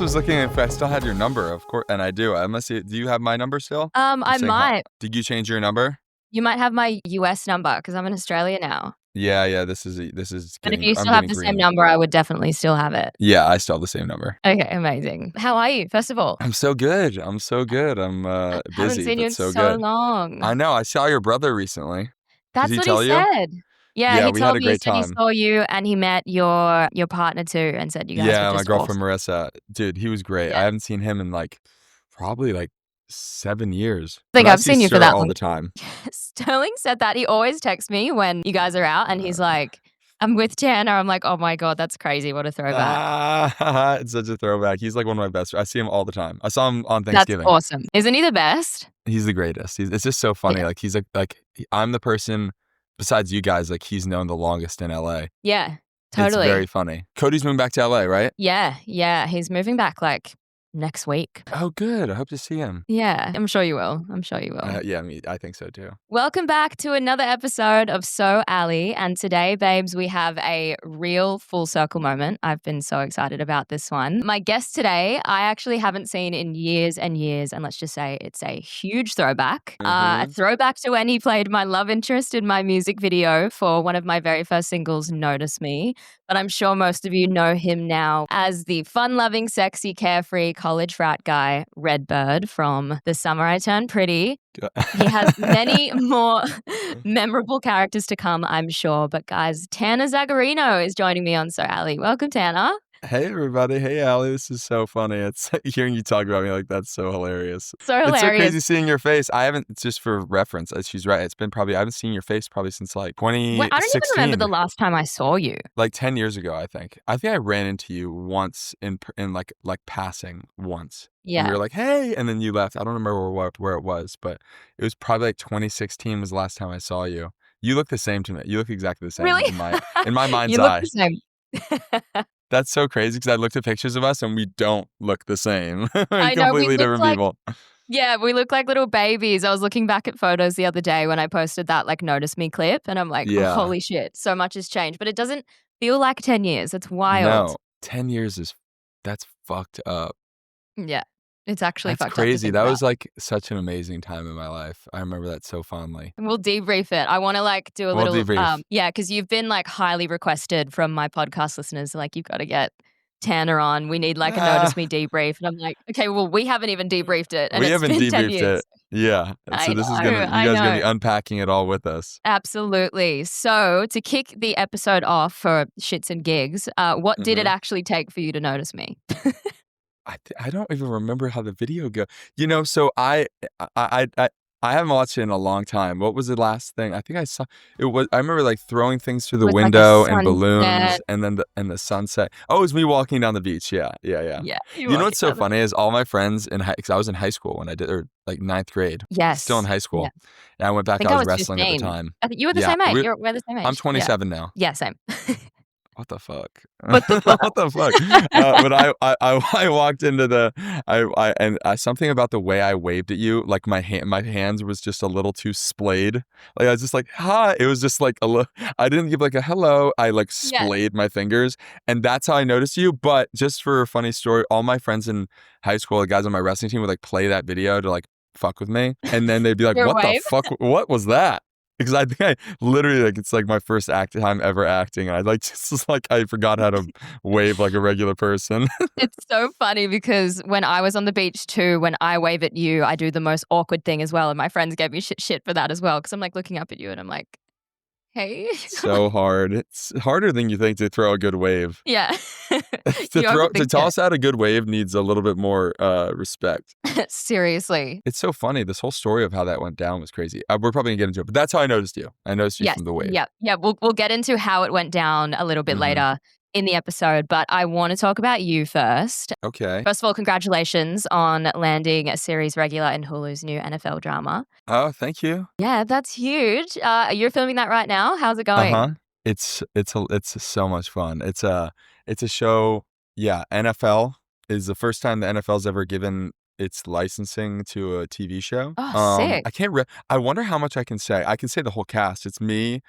was looking if I still had your number, of course, and I do. Do you have my number still? I might. Did you change your number? You might have my US number because I'm in Australia now. Yeah. This is. But if you still have the same number, I would definitely still have it. Yeah, I still have the same number. Okay, amazing. How are you, first of all? I'm so good. I'm I busy, haven't seen you in so so good. long. I know. I saw your brother recently. That's Did what tell he you? said. Yeah, he we had told a me great he time. saw you and he met your partner too and said you guys were just my girlfriend awesome. Marissa. Dude, he was great. Yeah. I haven't seen him in probably 7 years. I think But I've seen you for Ster that all long. the time. Sterling said that. He always texts me when you guys are out and he's like, I'm with Tanner. I'm like, oh my God, that's crazy. What a throwback. It's such a throwback. He's like one of my best. I see him all the time. I saw him on That's Thanksgiving. awesome. Isn't he the best? He's the greatest. It's just so funny. Yeah. He's I'm the person besides you guys, he's known the longest in LA. Yeah, totally. It's very funny. Cody's moving back to LA, right? Yeah. He's moving back next week. Oh, good. I hope to see him. Yeah, I'm sure you will. I think so too. Welcome back to another episode of So Alli. And today, babes, we have a real full circle moment. I've been so excited about this one. My guest today, I actually haven't seen in years and years. And let's just say it's a huge throwback. A throwback to when he played my love interest in my music video for one of my very first singles, Notice Me. But I'm sure most of you know him now as the fun-loving, sexy, carefree college frat guy, Redbird from The Summer I Turned Pretty. He has many more memorable characters to come, I'm sure. But guys, Tanner Zagarino is joining me on So Alli. Welcome, Tanner. Hey, everybody. Hey, Allie. This is so funny. It's hearing you talk about me that's so hilarious. So hilarious. It's so crazy seeing your face. I haven't, just for reference, she's right. It's been I haven't seen your face probably since 2016. Wait, I don't even remember the last time I saw you. 10 years ago, I think. I think I ran into you once in passing once. Yeah. And you were like, hey, and then you left. I don't remember where it was, but it was probably 2016 was the last time I saw you. You look the same to me. You look exactly the same. Really? In my mind's you look eye. The same. That's so crazy because I looked at pictures of us and we don't look the same. I know, completely different people. Yeah, we look like little babies. I was looking back at photos the other day when I posted that Notice Me clip and I'm like, oh, holy shit, so much has changed. But it doesn't feel like 10 years. It's wild. No, 10 years that's fucked up. Yeah, it's actually that's fucked crazy. up. That was such an amazing time in my life. I remember that so fondly. We'll debrief it. I want to do a little debrief. Yeah, because you've been highly requested from my podcast listeners. You've got to get Tanner on. We need a Notice Me debrief. And I'm like, okay, well, we haven't even debriefed it. And we haven't been 10 debriefed years. it. Yeah. So this is you guys are gonna be unpacking it all with us. Absolutely. So to kick the episode off for shits and gigs, what did it actually take for you to notice me? I don't even remember how the video go. So I haven't watched it in a long time. What was the last thing? I think I saw it was. I remember throwing things through the window and balloons, and then the sunset. Oh, it was me walking down the beach. Yeah. You know what's so funny is all my friends because I was in high school when I did, or ninth grade. Yes, still in high school. Yeah. And I went back. I was wrestling 15. at the time. I think you were the same age. We're the same age. I'm 27 now. Yeah, same. What the fuck? What the fuck? What the fuck? But I walked into something about the way I waved at you, my hands was just a little too splayed. I was just hi. It was just I didn't give a hello. I splayed my fingers, and that's how I noticed you. But just for a funny story, all my friends in high school, the guys on my wrestling team, would play that video to fuck with me, and then they'd be like, "What the fuck? What was that?" Because I think I literally it's my first time ever acting. And I forgot how to wave like a regular person. It's so funny because when I was on the beach too, when I wave at you, I do the most awkward thing as well. And my friends gave me shit for that as well. Because I'm looking up at you and I'm like, hey. So hard. It's harder than you think to throw a good wave. Yeah. To toss out a good wave needs a little bit more respect. Seriously. It's so funny. This whole story of how that went down was crazy. We're probably gonna get into it, but that's how I noticed you. I noticed you from the wave. Yeah. We'll get into how it went down a little bit later in the episode, but I want to talk about you first. Okay. First of all, congratulations on landing a series regular in Hulu's new NFL drama. Oh, thank you. Yeah, that's huge. You're filming that right now. How's it going? It's so much fun. It's a show. Yeah, NFL is the first time the NFL's ever given its licensing to a TV show. Oh, sick. I wonder how much I can say. I can say the whole cast. It's me,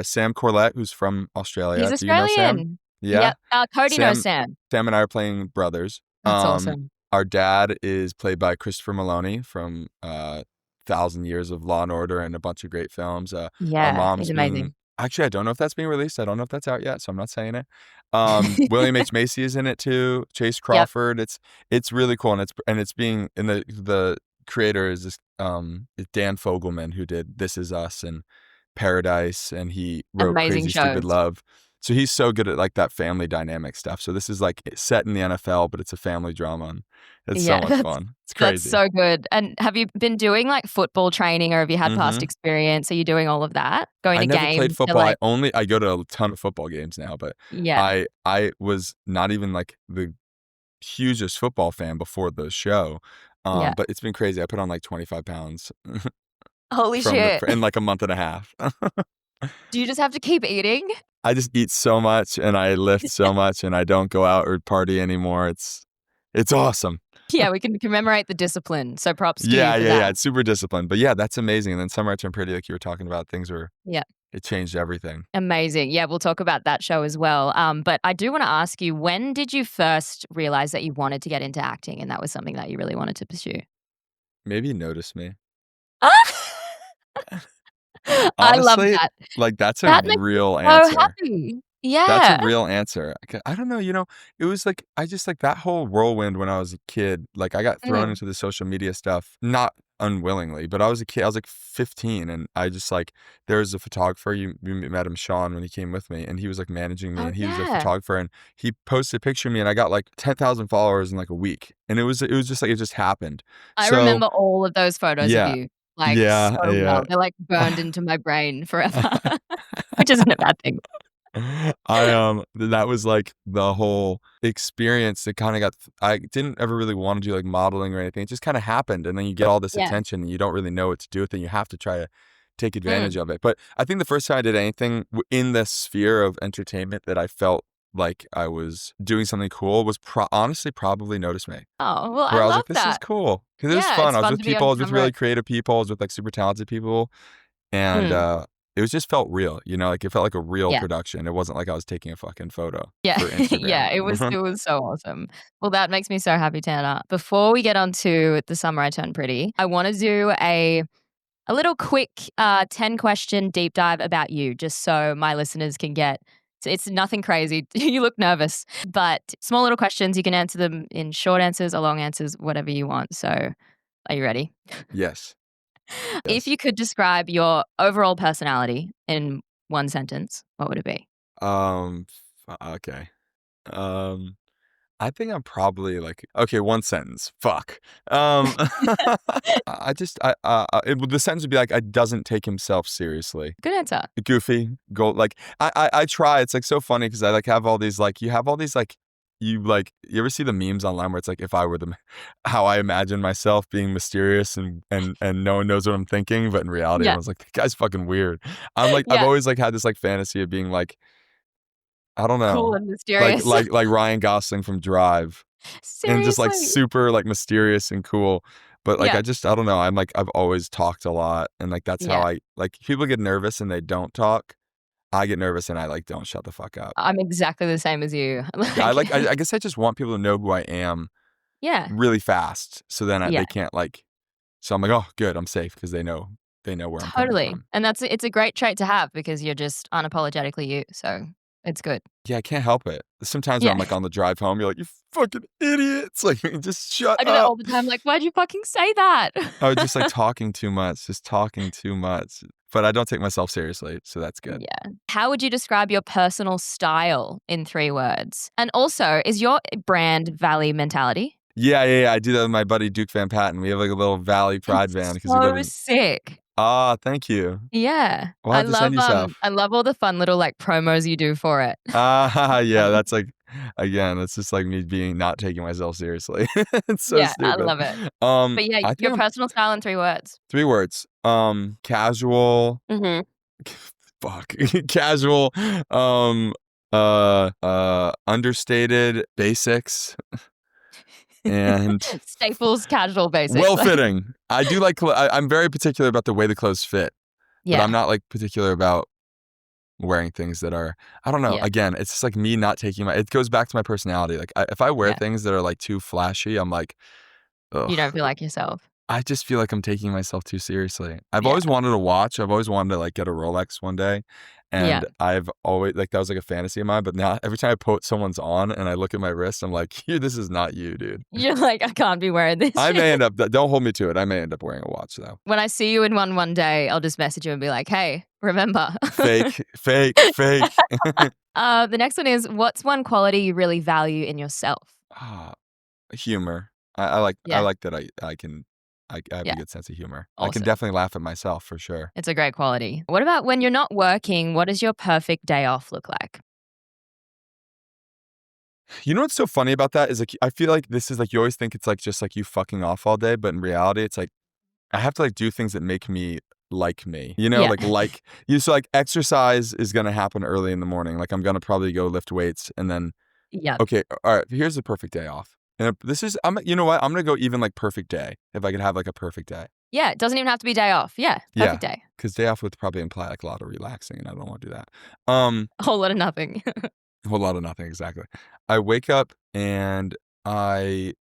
Sam Corlett, who's from Australia. He's Australian. Do you know Sam? Yeah. Cody knows Sam. Sam and I are playing brothers. That's awesome. Our dad is played by Christopher Maloney from 1,000 Years of Law and Order and a bunch of great films. Our Yeah, he's mom's being amazing. actually, I don't know if that's being released. I don't know if that's out yet, so I'm not saying it. William H Macy is in it too. Chase Yep, Crawford. It's really cool, and it's being and the creator is this is Dan Fogelman, who did This Is Us and Paradise, and he wrote amazing Crazy Stupid shows. Love. So he's so good at like that family dynamic stuff. So this is like set in the NFL, but it's a family drama, and it's so Yeah, much fun. It's that's crazy. so good. And have you been doing like football training, or have you had past hmm experience? Are you doing all of that? Going I to never played games to football. like, I go to a ton of football games now, but yeah, I was not even like the hugest football fan before the show. yeah. But it's been crazy. I put on like 25 pounds Holy shit. in like a month and a half. Do you just have to keep eating? I just eat so much and I lift so much and I don't go out or party anymore. It's awesome. Yeah, we can commemorate the discipline. So props to you Yeah, for yeah, that. yeah. It's super disciplined. But yeah, that's amazing. And then Summer I Turned Pretty, like you were talking about, Yeah. it changed everything. Amazing. Yeah, we'll talk about that show as well. But I do want to ask you, when did you first realize that you wanted to get into acting and that was something that you really wanted to pursue? Maybe notice me. I love Honestly, that. like that's a That makes me real so answer. happy. That's a Yeah. real answer. I don't know, it was like I just like that whole whirlwind when I was a kid. Like I got thrown Mm. into the social media stuff, not unwillingly, but I was a kid. I was like 15, and I just like there was a photographer. You met him, Sean, when he came with me, and he was like managing me, Oh, and he was a yeah. photographer, and he posted a picture of me, and I got like 10,000 followers in like a week, and it was just like it just happened. I So remember all of those photos of yeah, you, like, so yeah, yeah. well. They're, like, burned into my brain forever, which isn't a bad thing. That was like the whole experience that kind of I didn't ever really want to do like modeling or anything. It just kind of happened, and then you get all this Yeah. attention and you don't really know what to do with it. You have to try to take advantage Mm. of it. But I think the first time I did anything in the sphere of entertainment that I felt like I was doing something cool was honestly probably Notice Me, Oh, well, I where I was love like, this is that. cool because it was Yeah, fun. it's I was fun with to be people, I on was with camera. really creative people, I was with like super talented people, and Mm. it was just felt real, like it felt like a real Yeah. production. It wasn't like I was taking a fucking photo Yeah. for Instagram. Yeah, it was so awesome. Well, that makes me so happy, Tanner. Before we get on to The Summer I Turned Pretty, I wanna do a little quick 10-question deep dive about you, just so my listeners can get it's nothing crazy. You look nervous, but small little questions. You can answer them in short answers or long answers, whatever you want. So, are you ready? Yes, If yes. you could describe your overall personality in one sentence, what would it be? Okay. Um, I think I'm probably like okay, one sentence. Fuck. Um, I just the sentence would be like, I doesn't take himself seriously. Good answer. Goofy, go like I try. It's like so funny because I like have all these like you have all these like you ever see the memes online where it's like if I were how I imagine myself being mysterious and no one knows what I'm thinking, but in reality Yeah. everyone's like that guy's fucking weird. I'm like I've Yeah. always like had this like fantasy of being like I don't Cool know and mysterious. like Ryan Gosling from Drive and just like Seriously. super like mysterious and cool. But like Yeah. I don't know. I'm like I've always talked a lot and like that's how Yeah. I like people get nervous and they don't talk. I get nervous and I like don't shut the fuck up. I'm exactly the same as you. Yeah, Like, I guess I just want people to know who I am yeah. really fast, so then Yeah. they can't like. So I'm like, oh, good, I'm safe because they know where I'm coming Totally. from. And it's a great trait to have because you're just unapologetically you. So it's good. Yeah, I can't help it. Sometimes when I'm Yeah. like on the drive home, you're like, you fucking idiots, like just shut I do that up. all the time. Like, why'd you fucking say that? I was just like talking too much, just talking too much. But I don't take myself seriously, so that's good. Yeah. How would you describe your personal style in 3 words? And also, is your brand Valley mentality? Yeah, yeah, yeah. I do that with my buddy Duke Van Patten. We have like a little Valley Pride van It's because we live so in. sick. Ah, thank you. Yeah. We'll have to send you stuff. I love all the fun little like promos you do for it. Ah, Love yeah, it. that's like again, that's just like me being not taking myself seriously. It's so Yeah, I stupid. love it. But yeah, I think your I'm personal style in 3 words. 3 words. Casual, Mhm. fuck, casual, understated basics and Staples, casual basics. Like, well-fitting. I do like I'm very particular about the way the clothes fit, but yeah. I'm not like particular about wearing things that are, I don't know. Yeah. Again, it's just like me not taking it goes back to my personality. Like if I wear Yeah. things that are like too flashy, I'm like, ugh. You don't feel like yourself. I just feel like I'm taking myself too seriously. I've Yeah. always wanted a watch. I've always wanted to like get a Rolex one day. Yeah. And I've always like that was like a fantasy of mine. But now every time I put someone's on and I look at my wrist, I'm like, this is not you, dude. You're like, I can't be wearing this I shit. may end up, don't hold me to it. I may end up wearing a watch though. When I see you in one day, I'll just message you and be like, hey, remember. Fake. The next one is, what's one quality you really value in yourself? Humor. I like Yeah. that I have Yeah. a good sense of humor. I can Awesome. definitely laugh at myself for sure. It's a great quality. What about when you're not working? What does your perfect day off look like? You know what's so funny about that is like I feel like this is like you always think it's like just like you fucking off all day, but in reality it's like I have to like do things that make me like me. You know, Yeah. like you so like exercise is gonna happen early in the morning. Like I'm gonna probably go lift weights and then Yeah. okay, all right, here's the perfect day off. And this is you know what? I'm gonna go even like perfect day if I could have like a perfect day. Yeah. It doesn't even have to be day off. Yeah. Perfect day. Because day off would probably imply like a lot of relaxing and I don't want to do that. A whole lot of nothing. A whole lot of nothing, exactly. I wake up and I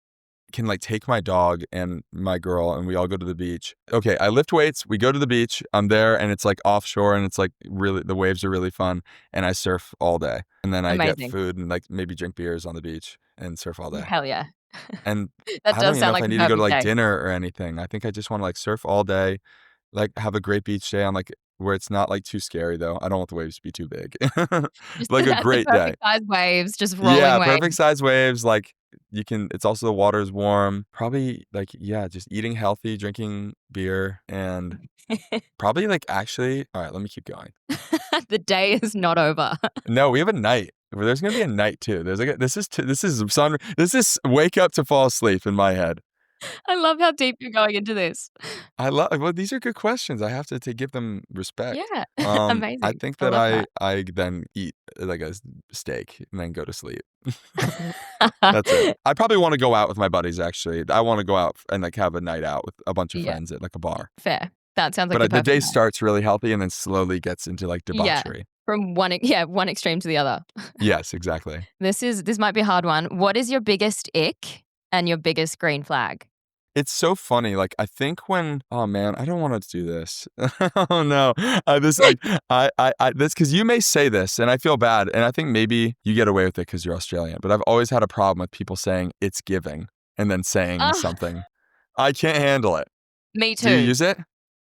can like take my dog and my girl and we all go to the beach. Okay, I lift weights, we go to the beach, I'm there and it's like offshore and it's like really the waves are really fun and I surf all day. And then I get Amazing. food and like maybe drink beers on the beach and surf all day. Hell yeah. And That I don't does even sound know if like I a need to go to perfect like day. dinner or anything. I think I just want to like surf all day, like have a great beach day on like where it's not like too scary though. I don't want the waves to be too big. Just Like a have the great day. perfect size waves, just rolling Yeah, waves. perfect size waves. Like you can, it's also the water's warm. Probably like, yeah, just eating healthy, drinking beer, and probably like actually, all right, let me keep going. The day is not over. No, we have a night. There's gonna be a night too. There's like this is wake up to fall asleep in my head. I love how deep you're going into this. I love well, these are good questions. I have to give them respect. Yeah. I Amazing. think I that love that. I then eat like a steak and then go to sleep. That's it. I probably want to go out with my buddies. Actually, I want to go out and like have a night out with a bunch of Yeah. friends at like a bar. Fair. That sounds like But the the day perfect night. starts really healthy and then slowly gets into like Yeah. debauchery. From one extreme to the other. Yes, exactly. This might be a hard one. What is your biggest ick and your biggest green flag? It's so funny. Like I think when oh man, I don't want to do this. Oh no, this like this because you may say this and I feel bad and I think maybe you get away with it because you're Australian. But I've always had a problem with people saying it's giving and then saying something. I can't handle it. Me too. Do you use it?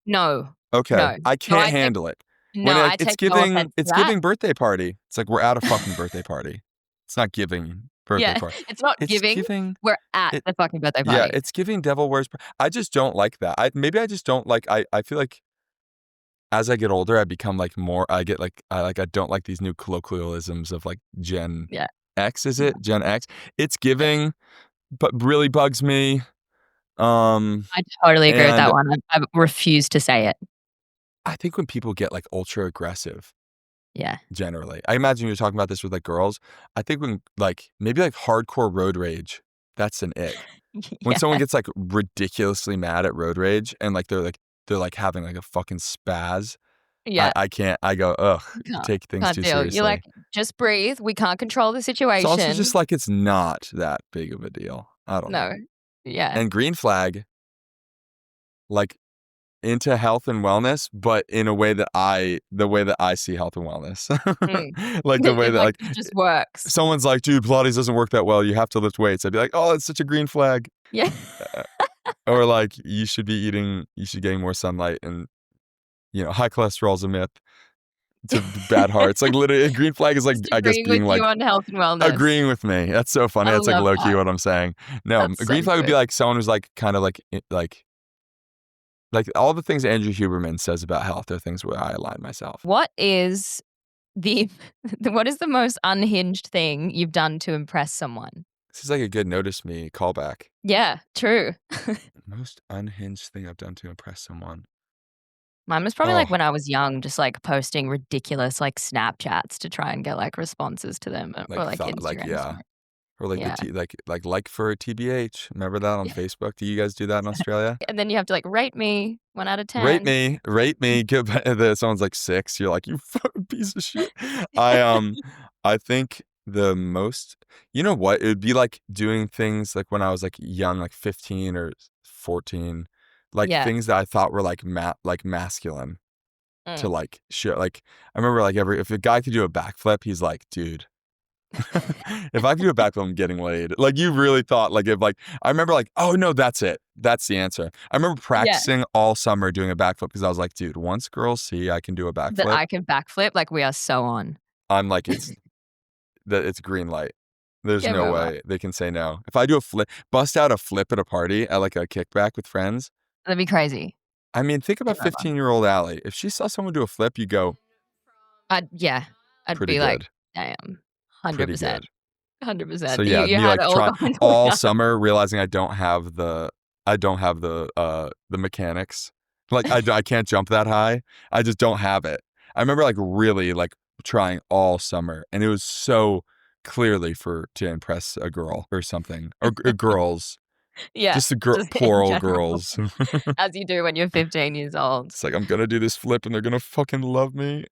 No. Okay, No. I can't handle it. No, I take no offense to it's that. giving birthday party. It's like we're at a fucking birthday party. It's not giving birthday party. It's not giving. We're at the fucking birthday party. Yeah, it's giving devil wears. I just don't like that. Maybe I just don't like. I feel like as I get older, I become like more. I get like I don't like these new colloquialisms of like Gen X. Is it Gen X? It's giving, but really bugs me. I totally agree with that one. I refuse to say it. I think when people get like ultra aggressive. Yeah. Generally. I imagine you're talking about this with like girls. I think when like maybe like hardcore road rage, that's an ick. When someone gets like ridiculously mad at road rage and like they're like having like a fucking spaz. Yeah. I can't. I go, ugh, take things Can't too deal. seriously. You're like, just breathe. We can't control the situation. It's also just like it's not that big of a deal. I don't know. No. Yeah. And green flag, like into health and wellness, but in a way that the way that I see health and wellness. Like the way that like it just works. Someone's like, dude, Pilates doesn't work that well. You have to lift weights. I'd be like, oh, it's such a green flag. Yeah. Or like you should getting more sunlight and high cholesterol is a myth. To bad hearts. Like literally a green flag is like Just I guess agreeing being with like you on health and wellness. agreeing with me. That's so funny. I That's like love low key that. what I'm saying. No, That's a green so flag would be good. like someone who's like kind of like all the things Andrew Huberman says about health are things where I align myself. What is the most unhinged thing you've done to impress someone? This is like a good notice me callback. Yeah, true. Most unhinged thing I've done to impress someone. Mine was probably like when I was young, just like posting ridiculous like Snapchats to try and get like responses to them or like Instagram. Or like the Yeah. T like for a TBH. Remember that on Facebook? Do you guys do that in Australia? And then you have to like rate me 1 out of 10. Rate me. Give someone's like 6. You're like, you fucking piece of shit. I think the most, you know what? It would be like doing things like when I was like young, like 15 or 14, like Yeah. things that I thought were like masculine to Mm. like show. Like I remember like if a guy could do a backflip, he's like, dude. If I could do a backflip, I'm getting laid. Like you really thought, like if like I remember, like, oh no, that's it. That's the answer. I remember Yeah. practicing all summer doing a backflip because I was like, dude, once girls see I can do a That backflip, I can backflip. Like we are so on. I'm like, it's green light. There's Game no over. way they can say no. If I do a flip, bust out a flip at a party at like a kickback with friends. That'd be crazy. I mean, think about Game over. 15-year-old Allie. If she saw someone do a flip, you go, Yeah. I'd pretty be like, good, damn, pretty 100%. good. So 100%. yeah, You me had like it all try going for all you. summer realizing I don't have the mechanics. Like I can't jump that high. I just don't have it. I remember like really like trying all summer, and it was so clearly to impress a girl or something, or girls, Yeah. just the Just in poor old general. girls. As you do when you're 15 years old. It's like I'm gonna do this flip, and they're gonna fucking love me.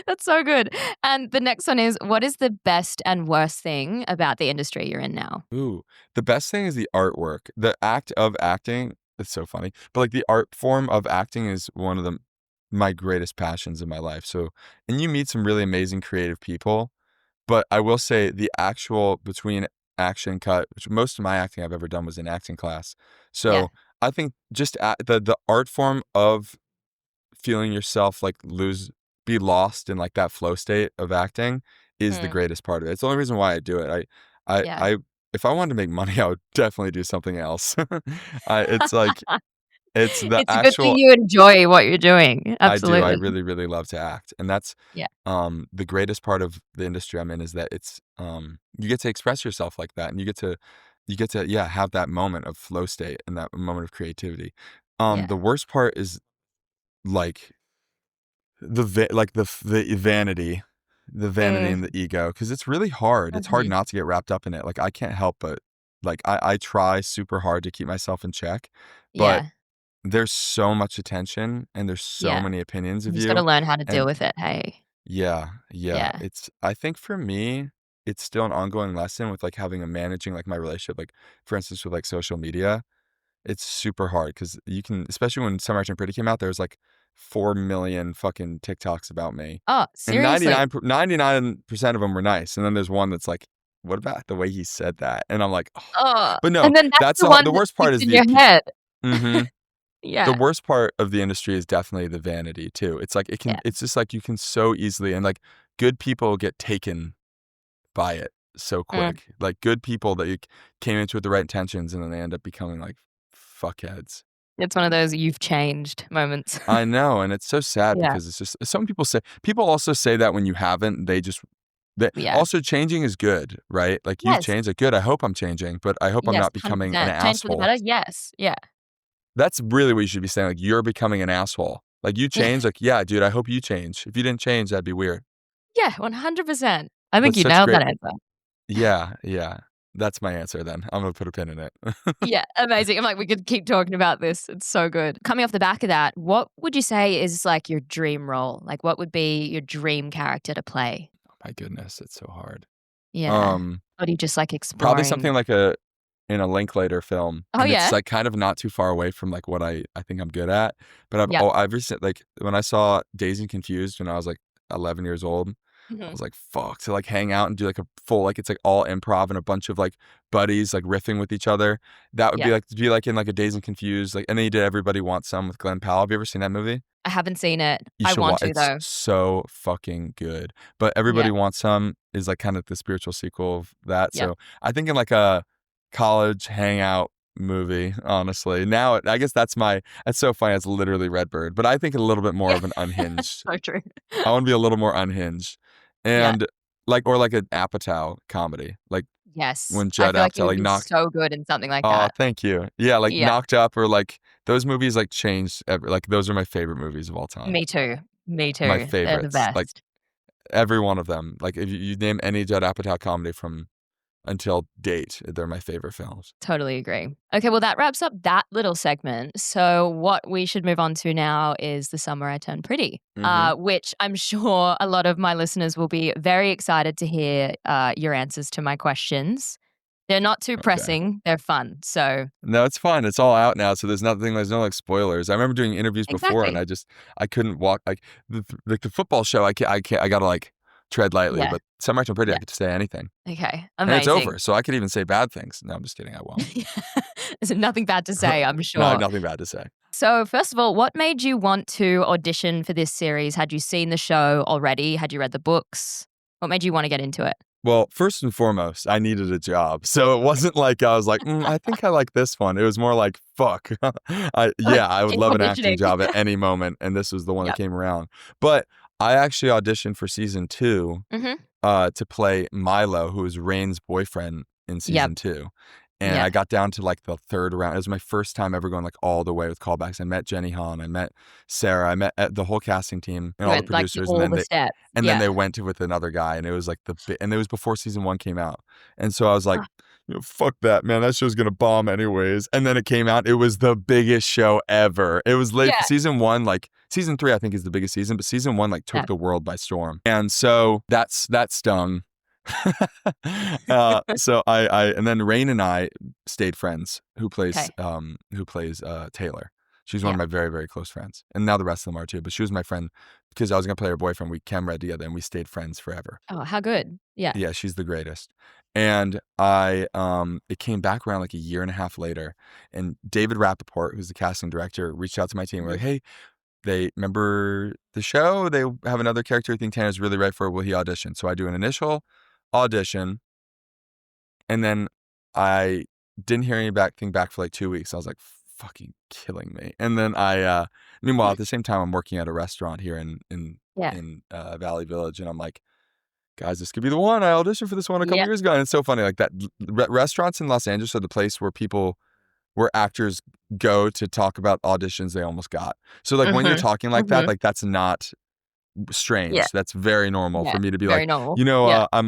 That's so good. And the next one is, what is the best and worst thing about the industry you're in now? Ooh, the best thing is the artwork. The act of acting, it's so funny. But like the art form of acting is one of my greatest passions in my life. So, and you meet some really amazing creative people, but I will say the actual between action cut, which most of my acting I've ever done was in acting class. Yeah. So, I think just the art form of feeling yourself like be lost in like that flow state of acting is the Mm, greatest part of it. It's the only reason why I do it. yeah. I if I wanted to make money, I would definitely do something else. It's like it's the It's a good thing actual you enjoy what you're doing. I do. I Absolutely. really, really love to act. And that's Yeah. the greatest part of the industry I'm in is that it's you get to express yourself like that, and you get to yeah, have that moment of flow state and that moment of creativity. Yeah. The worst part is like the vanity Mm, and the ego, because it's really hard. It's hard mhm. not to get wrapped up in it. Like I can't help but like I try super hard to keep myself in check, but Yeah. there's so much attention and there's so Yeah. many opinions You of just got to you. learn how to deal And with it. Hey. yeah, yeah. Yeah. I think for me, it's still an ongoing lesson with like having a managing like my relationship, like for instance with like social media. It's super hard because you can, especially when Summer Action Pretty came out, there was like 4 million fucking TikToks about me. Oh, And seriously? 99% of them were nice. And then there's one that's like, what about the way he said that? And I'm like, oh. Oh, But no, and then that's that's the one the that worst part sticks is in your head. hmm the Yeah. worst part of the industry is definitely the vanity too. It's like, Yeah. it's just like you can so easily, and like good people get taken by it so Mm. quick. Like good people that you came into with the right intentions and then they end up becoming like fuckheads. It's one of those you've changed moments. I know, and it's so sad Yeah. because it's just some people also say that when you haven't, they Yeah. also changing is good, right? Like you've Yes. changed, like good. I hope I'm changing, but I hope I'm Yes, not becoming an 100%. Change for the asshole. better? Yes. Yeah. That's really what you should be saying. Like you're becoming an asshole. Like you Yeah. change. Like yeah, dude. I hope you change. If you didn't change, that'd be weird. Yeah, 100%. I But think you such nailed great. that answer. Yeah, yeah. That's my answer. Then I'm gonna put a pin in it. Yeah, amazing. I'm like, we could keep talking about this. It's so good. Coming off the back of that, what would you say is like your dream role? Like, what would be your dream character to play? My goodness, it's so hard. Yeah. Um, Or do you just like Probably exploring? something like in a Linklater film, Oh, and it's yeah. like kind of not too far away from like what I think I'm good at. But Yeah. I've recently like when I saw Dazed and Confused when I was like 11 years old, I Mhm. was like, fuck, to like hang out and do like a full like it's like all improv and a bunch of like buddies like riffing with each other. That would Yeah. be like in like a Dazed and Confused, like, and then he did Everybody Wants Some with Glenn Powell. Have you ever seen that movie? I haven't seen it. You I should want watch. to It's though. so fucking good. But Yeah. Everybody Wants Some is like kind of the spiritual sequel of that. Yeah. So I think in like a college hangout movie, honestly. Now I guess that's so funny. It's literally Redbird, but I think a little bit more Yeah. of an unhinged. So true. I want to be a little more unhinged, Yeah. and like or like an Apatow comedy, like Yes. when I Judd feel like you Apatow would like be knocked. so good in something like Oh, that. thank you. Yeah, like Yeah. Knocked Up or like those movies like changed. Like those are my favorite movies of all time. Me too. Me My too. They're the favorites. Like best. every one of them. Like if you name any Judd Apatow comedy from until date, they're my favorite films. Totally agree. Okay, well, that wraps up that little segment. So, what we should move on to now is The Summer I Turned Pretty, which I'm sure a lot of my listeners will be very excited to hear your answers to my questions. They're not too Okay. pressing, they're fun. So, No, it's fine. It's all out now, so there's no like spoilers. I remember doing interviews before, and exactly. I couldn't walk like the football show. I gotta like tread lightly, Yeah. but Summer I Turned Pretty, I Yeah. get to say anything, Okay. and it's over. Amazing. So I could even say bad things. No, I'm just kidding. I won't. There's nothing bad to say, I'm No, I have sure. nothing bad to say. So, first of all, what made you want to audition for this series? Had you seen the show already? Had you read the books? What made you want to get into it? Well, first and foremost, I needed a job. So it wasn't like I was like, I think I like this one. It was more like, fuck. I would Keep love an acting auditioning. job at any moment. And this was the one that Yep. came around. But I actually auditioned for season 2 Mhm. to play Milo, who was Rain's boyfriend in Yep. season 2. And Yeah. I got down to like the third round. It was my first time ever going like all the way with callbacks. I met Jenny Han, I met Sarah, I met the whole casting team and You all the went, like, through producers, all the steps. and then Yeah. they went with another guy, and it was like and it was before season 1 came out. And so I was like, Ah, fuck that, man. That show's gonna bomb anyways. And then it came out. It was the biggest show ever. It was late yeah. season 1, like season 3, I think is the biggest season, but season 1 like Yeah. took the world by storm. And so that stung. So and then Rain and I stayed friends. Who plays Taylor? She's one Yeah. of my very, very close friends, and now the rest of them are too. But she was my friend because I was gonna play her boyfriend. We chem read together, and we stayed friends forever. Oh, how good. Yeah. Yeah, she's the greatest. And it came back around like a year and a half later, and David Rappaport, who's the casting director, reached out to my team. We're Mhm. like, hey, they remember the show. They have another character I think Tanner's really right for. Will he audition? So I do an initial audition, and then I didn't hear anything back for like 2 weeks. I was like, fucking killing me. And then meanwhile, at the same time, I'm working at a restaurant here Yeah. in Valley Village, and I'm like, guys, this could be the one. I auditioned for this one a couple Yep. years ago, and it's so funny. Like that, restaurants in Los Angeles are the place where actors go to talk about auditions they almost got. So like when you're Mhm. talking like that, Mhm. like that's not Yeah. strange. That's very normal Yeah. for me to be like, Very normal. Yeah. I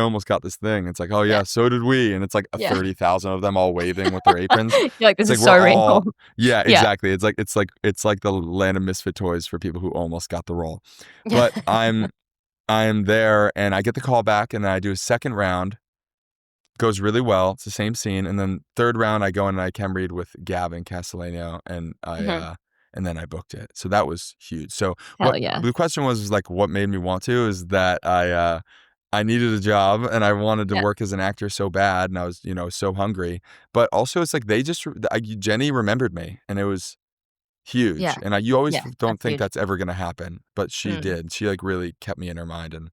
almost got this thing. It's like, oh Yeah. yeah, so did we. And it's like a Yeah. 30,000 of them all waving with their aprons. You're like, "This It's like is so we're real." all, yeah, Yeah. exactly. It's like the land of misfit toys for people who almost got the role. But I'm there, and I get the call back, and then I do a second round. Goes really well. It's the same scene, and then third round I go in and I chem read with Gavin Castellano, and Mhm. and then I booked it. So that was huge. So Hell what yeah. the question was like, what made me want to is that I needed a job, and I wanted to Yeah. work as an actor so bad, and I was so hungry. But also it's like Jenny remembered me, and it was Yeah. huge. And you always Yeah. don't That's think huge. that's ever gonna happen, but she Mm. did. She like really kept me in her mind and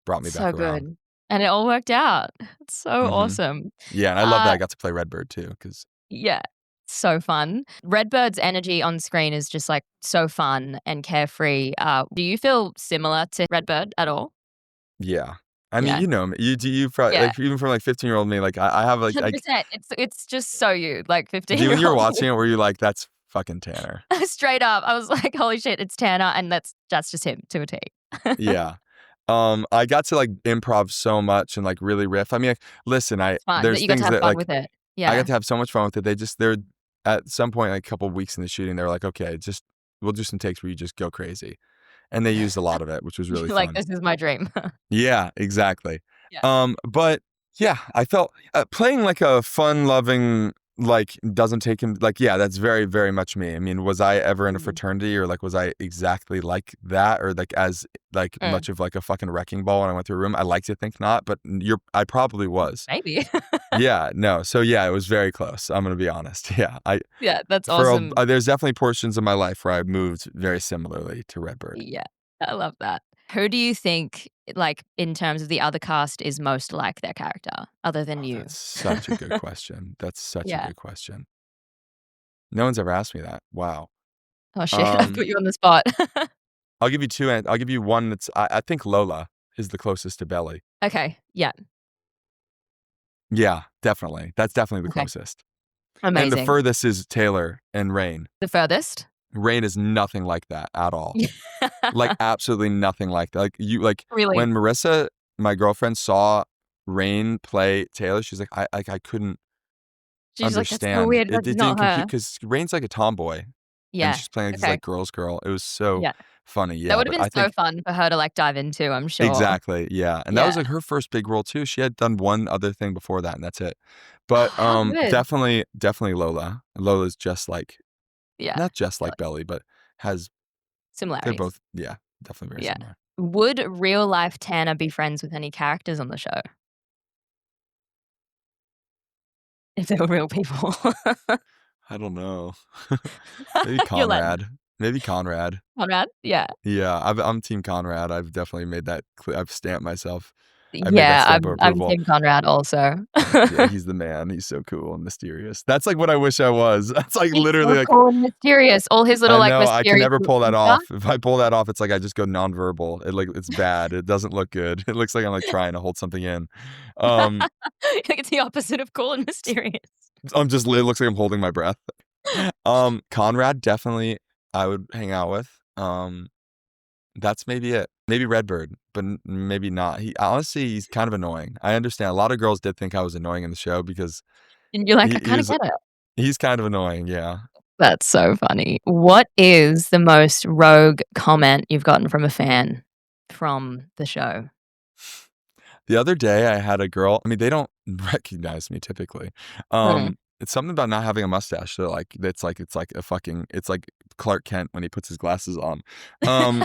brought me So back around. good. And it all worked out. It's so hmm awesome. Yeah, and I love that Uh, I got to play Redbird too, because yeah. So fun. Redbird's energy on screen is just, like, so fun and carefree. Do you feel similar to Redbird at all? yeah. I mean, Yeah. you know me. You probably Yeah. like even from like 15-year-old me, like I have like 100%. It's just so you, like, when you were 15-year-old me. watching it, were you like, that's fucking Tanner? Straight up. I was like, "Holy shit, it's Tanner," and that's just him to a T. Yeah. I got to like improv so much and like really riff. I mean, like, listen, It's fun that there's you got to things have that fun like with it. I got Yeah. to have so much fun with it. They're at some point, like a couple weeks in the shooting, they were like, okay, just we'll do some takes where you just go crazy. And they used a lot of it, which was really You're like, fun. "This is my dream." Yeah, exactly. Yeah. But yeah, I felt playing like a fun-loving, like doesn't take him like yeah, that's very, very much me. I mean, was I ever in a Mm. fraternity or like was I exactly like that or like as like Mm. much of like a fucking wrecking ball when I went through a room? I like to think not, but I probably was. Maybe. Yeah, no. So yeah, it was very close. I'm gonna be honest. Yeah, Yeah, that's awesome. there's definitely portions of my life where I moved very similarly to Redbird. Yeah, I love that. Who do you think, like, in terms of the other cast is most like their character other than Oh, you? that's such a good question. That's such a Yeah. good question. No one's ever asked me that. Wow. Oh, shit. I Um, put you on the spot. I'll give you two. I'll give you one that's. I think Lola is the closest to Belly. Okay. Yeah. Yeah, definitely. That's definitely the Okay. closest. And the Amazing. furthest is Taylor and Rain. The furthest? Rain is nothing like that at all. Like absolutely nothing like that. Like Really? when Marissa, my girlfriend, saw Rain play Taylor, she's like, I couldn't She's like, "That's so understand. weird. It That's didn't not compute her." because Rain's like a tomboy and Yeah. she's playing like this Okay. like girl's girl. It was so Yeah. funny. That Yeah. would have But been I so think fun for her to, like, dive into, I'm sure. exactly. Yeah. And that Yeah. was like her first big role too. She had done one other thing before that and that's it. But Oh, how good. definitely Lola. Lola's just like Yeah. not just Yeah, like like, Belly, but has they're similarities. both definitely very Yeah. similar. Would real life Tanner be friends with any characters on the show if they were real people? I don't know. Maybe You're like, Conrad. Maybe Conrad. "Conrad?" Yeah. Yeah, I'm Team Conrad. I've definitely made that I've stamped myself. I made that Yeah, stamp of I'm approval. team Conrad also. Yeah, he's the man. He's so cool and mysterious. That's like what I wish I was. That's like He's so literally like cool and mysterious. All his little, I like, know I can mysterious never looks pull that and stuff. off. If I pull that off, it's like I just go nonverbal. It's bad. It doesn't look good. It looks like I'm like trying to hold something in. Um, Like, it's the opposite of cool and mysterious. it looks like I'm holding my breath. Conrad definitely I would hang out with. That's maybe it. Maybe Redbird, but maybe not. He's kind of annoying. I understand. A lot of girls did think I was annoying in the show because And you're like, "I he kinda was get it." he's kind of annoying, yeah. That's so funny. What is the most rogue comment you've gotten from a fan from the show? The other day I had a girl, I mean, they don't recognize me typically. Mm. It's something about not having a mustache. They're like it's like Clark Kent when he puts his glasses on. Um,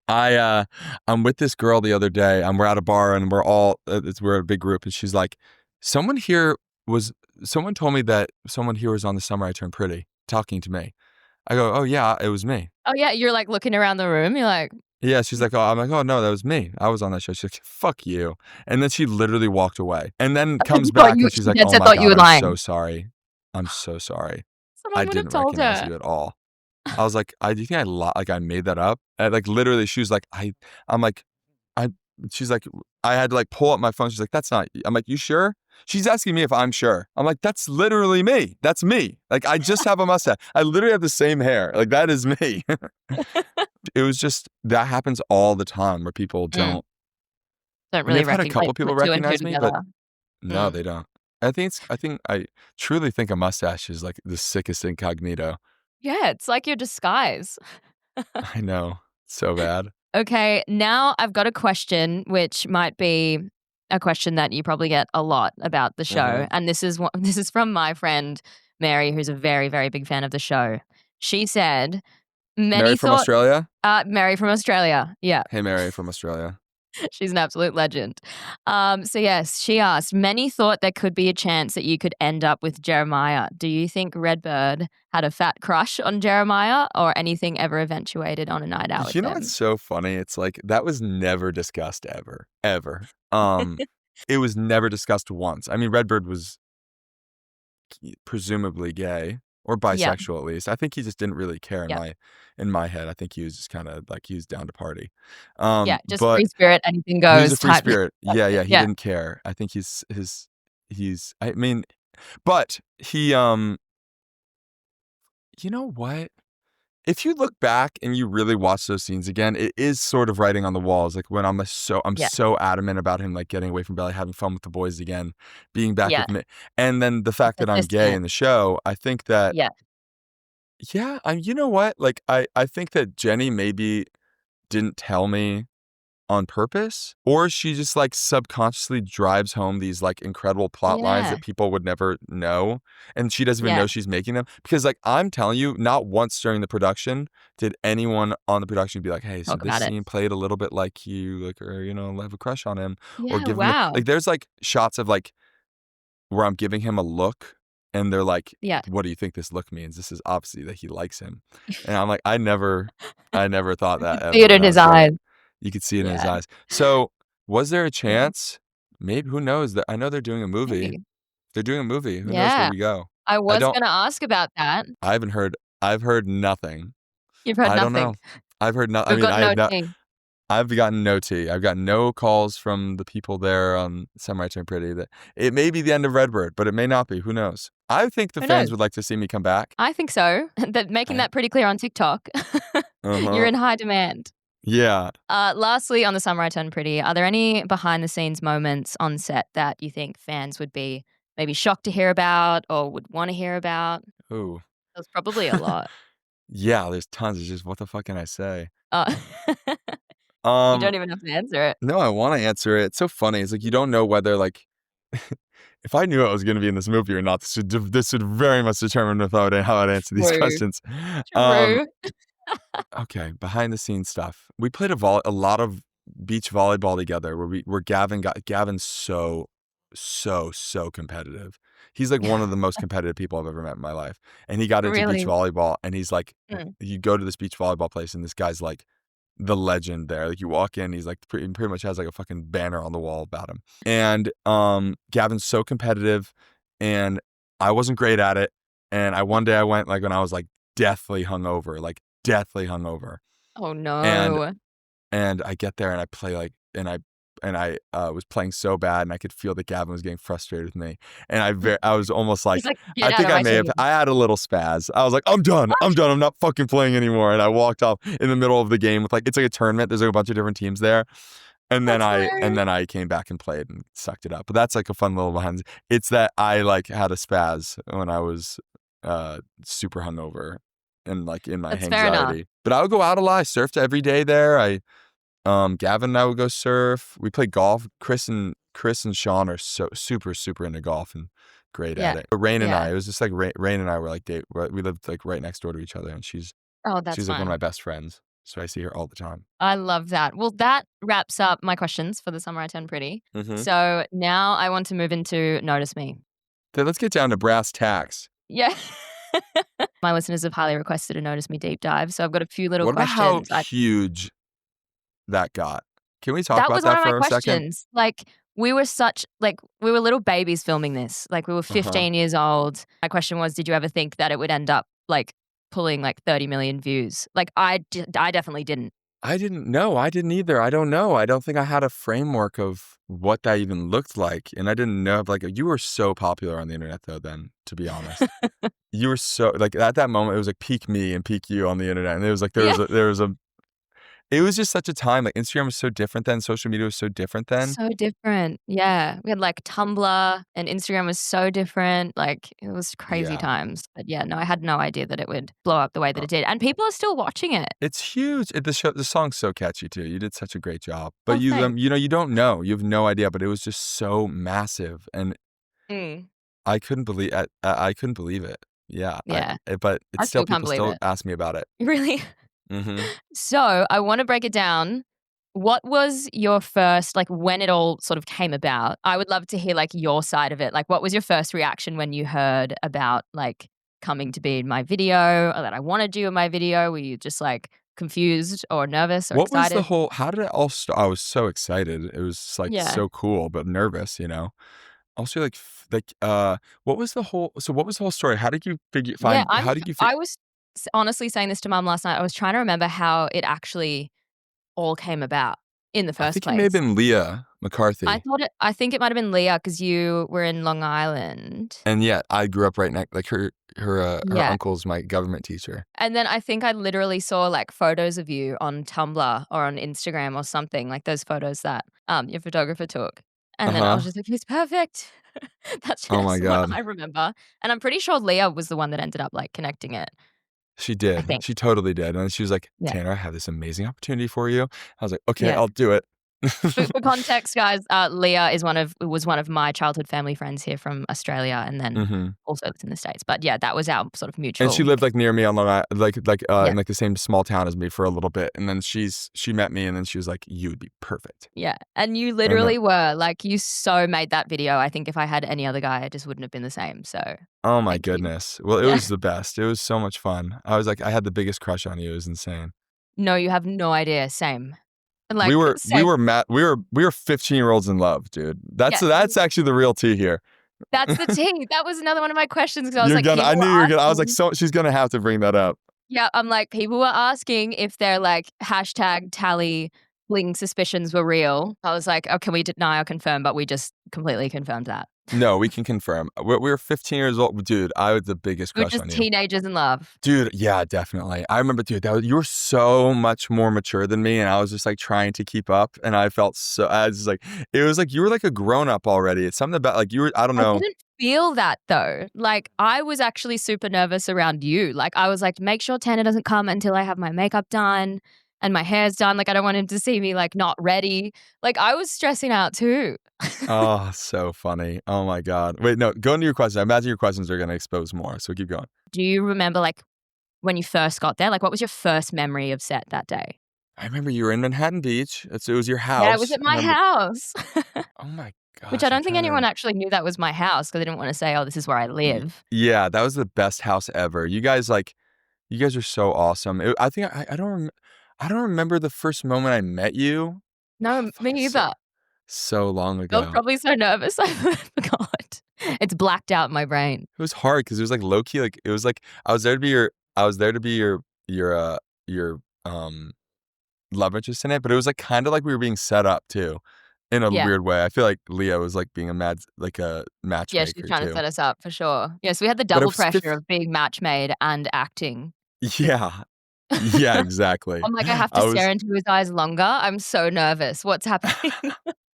I'm with this girl the other day. We're at a bar and we're a big group, and she's like, "Someone here was someone told me that someone here was on The Summer I Turned Pretty, talking to me." I go, "Oh yeah, it was me." Oh, yeah, you're, like, looking around the room, you're like, Yeah, she's like, "Oh," I'm like, "Oh no, that was me. I was on that show." She's like, "Fuck you," and then she literally walked away, and then because comes back and she's she like, dead "Oh set my thought you god, were I'm so lying. sorry. I'm so sorry. I Someone would have didn't told recognize her. you at all." I was like, "Do you think like I made that up?" And, like literally, she was like, I'm like, I she's like I had to like pull up my phone. She's like, "That's not you." I'm like, "You sure?" She's asking me if I'm sure. I'm like, "That's literally me. That's me. Like I just have a mustache. I literally have the same hair. Like that is me." It was just that happens all the time where people Mm, don't. don't I mean, really I've had a couple people put 2 and 2 recognize me, but together. no, Mm. they don't. I truly think a mustache is like the sickest incognito. Yeah, it's like your disguise. I know. So bad. Okay, now I've got a question, which might be a question that you probably get a lot about the show, Mhm. and this is from my friend Mary, who's a very, very big fan of the show. She said, Mary "Many from thought." Australia? Mary from Australia. Yeah. Hey, Mary from Australia. She's an absolute legend. So yes, she asked, many thought there could be a chance that you could end up with Jeremiah. Do you think Redbird had a fat crush on Jeremiah or anything ever eventuated on a night out with You know what's him? so funny? It's like that was never discussed ever. Ever. It was never discussed once. I mean, Redbird was presumably gay or Yeah, bisexual at least. I think he just didn't really care yeah, in my head. I think he was just kind of like he was down to party. yeah. Just But free spirit, anything he was a goes free type. spirit. Type Yeah, shit. yeah, he Yeah. didn't care. I think he's I mean, but he you know what? If you look back and you really watch those scenes again, it is sort of writing on the walls. Like when I'm Yeah. so adamant about him like getting away from Belly, having fun with the boys again, being back Yeah. with me. And then the He's fact that I'm gay persistent. in the show, I think that Yeah. yeah, you know what? Like I think that Jenny maybe didn't tell me on purpose, or she just like subconsciously drives home these like incredible plot lines Yeah. that people would never know, and she doesn't even Yeah. know she's making them. Because like I'm telling you, not once during the production did anyone on the production be like, "Hey, so Talk this about it. scene played a little bit like you, like, or have a crush on him, or Yeah. give him Wow. like." There's like shots of like where I'm giving him a look, and they're like, Yeah. "What do you think this look means? This is obviously that he likes him," and I'm like, I never thought I that could see it ever." in That his was great. eyes. You could see it in his Yeah. eyes. So, was there a Yeah. chance? Maybe who knows that I know they're doing a movie. Maybe. They're doing a movie. Who knows where Yeah. we go? I I was don't gonna ask about that. I haven't heard I've heard nothing. You've heard I don't nothing. know. I've heard no I We've mean, got no tea. I've gotten no tea. I've got no calls from the people there on Samurai Turn Pretty. That it may be the end of Redbird, but it may not be. Who knows? I think the Who fans knows? would like to see me come back. I think so. Making that pretty clear on TikTok. You're in high demand. Yeah. Lastly, on the Summer I Turned Pretty, are there any behind the scenes moments on set that you think fans would be maybe shocked to hear about or would want to hear about? Ooh. There's probably a lot. Yeah, there's tons. It's just what the fuck can I say? Uh, you Um, don't even have to answer it. no, I want to answer it. It's so funny. It's like you don't know whether like if I knew I was going to be in this movie or not, this would very much determine how I'd answer these True. questions. True. Okay, behind the scenes stuff. We played a lot of beach volleyball together where Gavin's so competitive. He's like one of the most competitive people I've ever met in my life. And he got into beach Really? volleyball and he's like Mm. you go to this beach volleyball place and this guy's like the legend there. Like you walk in, he's like pretty much has like a fucking banner on the wall about him. And Gavin's so competitive and I wasn't great at it. And one day I went like when I was like deathly hungover. Oh no. And I get there and I play like and I was playing so bad and I could feel that Gavin was getting frustrated with me. And I was almost like, He's like, I "Get think out I of my may have, team." I had a little spaz. I was like, I'm done. I'm not fucking playing anymore. And I walked off in the middle of the game with like, it's like a tournament. There's like a bunch of different teams there. And then I came back and played and sucked it up. But that's like a fun little behind. It's that I like had a spaz when I was super hungover and like in my That's fair enough. anxiety. But I would go out a lot. I surfed every day there. Gavin and I would go surf. We played golf. Chris and Sean are so super into golf and great at it. But Rain and I, it was just like Rain and I were like we lived like right next door to each other, and she's Oh, that's like one of fun. my best friends. So I see her all the time. I love that. Well, that wraps up my questions for the Summer I Turned Pretty. Mhm. So now I want to move into Notice Me. So let's get down to brass tacks. Yeah. My listeners have highly requested a Notice Me deep dive. So I've got a few little What about questions. how huge that got? Can we talk That about was one that of my for a second? questions. Like, we were little babies filming this. Like, we were 15 years old. My question was, did you ever think that it would end up like pulling like 30 million views? Like, I definitely didn't. I didn't know. I didn't either. I don't know. I don't think I had a framework of what that even looked like. And I didn't know, like, you were so popular on the internet, though, then, to be honest. You were so, like, at that moment, it was like peak me and peak you on the internet. And it was like, it was just such a time. Like, Instagram was so different then. Social media was so different then. So different. Yeah. We had like Tumblr and Instagram was so different. Like, it was crazy times. But yeah, no, I had no idea that it would blow up the way that it did. And people are still watching it. It's huge. The song's so catchy, too. You did such a great job. But you thanks. you don't know. You have no idea. But it was just so massive. And I couldn't believe I couldn't believe it. Yeah. Yeah. But I it's still still can't people believe still it. ask me about it. Really? Mm-hmm. So I want to break it down. What was your first, like, when it all sort of came about? I would love to hear like your side of it. Like, what was your first reaction when you heard about like coming to be in my video or that I wanted you in my video? Were you just like confused or nervous or What was excited? how did it all start? I was so excited. It was like so cool, but nervous, Also what was the whole story? How did you I was honestly saying this to Mum last night. I was trying to remember how it actually all came about in the I first think place. it may have been Leah McCarthy. I think it might have been Leah because you were in Long Island. And yeah, I grew up right next, like her uncle's my government teacher. And then I think I literally saw like photos of you on Tumblr or on Instagram or something, like those photos that your photographer took. And then I was just like, he's perfect. That's just Oh my God. what I remember. And I'm pretty sure Leah was the one that ended up like connecting it. She I did. think. She totally did. And she was like, Yeah. Tanner, I have this amazing opportunity for you. I was like, okay, Yeah. I'll do it. For context, guys, Leah was one of my childhood family friends here from Australia, and then also lives in the States. But yeah, that was our sort of mutual. And she lived like near me on Long Island, in like the same small town as me for a little bit. And then she met me, and then she was like, "You would be perfect." Yeah, and you literally were like, you so made that video. I think if I had any other guy, it just wouldn't have been the same. So. Oh my goodness! Well, it was the best. It was so much fun. I was like, I had the biggest crush on you. It was insane. No, you have no idea. Same. Like, we were 15-year-olds in love, dude. That's actually the real tea here. That's the tea. That was another one of my questions because I was I knew you were gonna. I was like, so she's gonna have to bring that up. Yeah, I'm like, people were asking if they're like hashtag tally fling suspicions were real. I was like, oh, can we deny or confirm? But we just completely confirmed that. No, we can confirm. We were 15 years old. Dude, I was the biggest We were crush just on you. teenagers in love. Dude, yeah, definitely. I remember, dude, you were so much more mature than me, and I was just like trying to keep up, and I felt so. I was just like, it was like you were like a grown up already. It's something about like you were. I don't I know. didn't feel that though. Like I was actually super nervous around you. Like I was like, make sure Tanner doesn't come until I have my makeup done and my hair's done. Like I don't want him to see me like not ready. Like I was stressing out too. Oh, so funny. Oh my God. Wait, no, go into your question. I imagine your questions are going to expose more. So keep going. Do you remember like when you first got there? Like what was your first memory of set that day? I remember you were in Manhattan Beach. It was your Yeah, it was house. at I my remember. house. Oh my Which I gosh. I'm don't think trying anyone to. actually knew that was my house because I didn't want to say, oh, this is where I live. Yeah, that was the best house ever. You guys are so awesome. I think I don't remember the first moment I met you. Oh, No, fuck, me it's either. so long I was ago. probably so nervous I forgot. It's blacked out in my brain. It was hard because it was like low key. Like it was like I was there to be your love interest in it, but it was like kind of like we were being set up too, in a Yeah. weird way. I feel like Leah was like being a Yeah, she's matchmaker trying to too. set us up for sure. Yes, we had the But it double was pressure of being match made and acting. yeah, yeah, exactly. I'm like, I have to I stare was into his eyes longer. I'm so nervous. What's happening?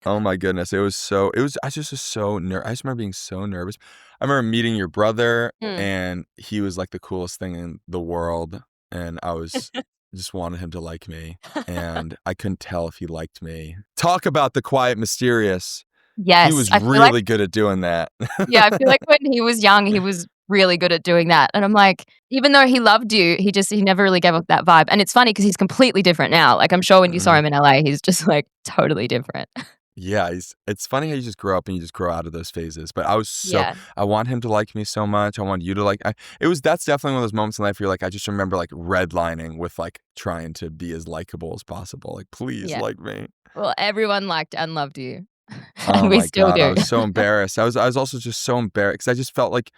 Oh my goodness. I just was so I just remember being so nervous. I remember meeting your brother Mm. and he was like the coolest thing in the world. And I was just wanted him to like me. And I couldn't tell if he liked me. Talk about the quiet, mysterious. He Yes, was I feel like really good at doing that. yeah, I feel like when he was young, he was really good at doing that. And I'm like, even though he loved you, he never really gave off that vibe. And it's funny because he's completely different now. Like I'm sure when you saw Mhm. him in LA, he's just like totally different. Yeah, it's funny how you just grow up and you just grow out of those phases. But Yeah. I want him to like me so much. I want you to like that's definitely one of those moments in life where you're like, I just remember like redlining with like trying to be as likable as possible. Like, please Yeah. like me. Well, everyone liked and loved you. Oh And we my still God. I do. was so embarrassed. I was also just so embarrassed because I just felt like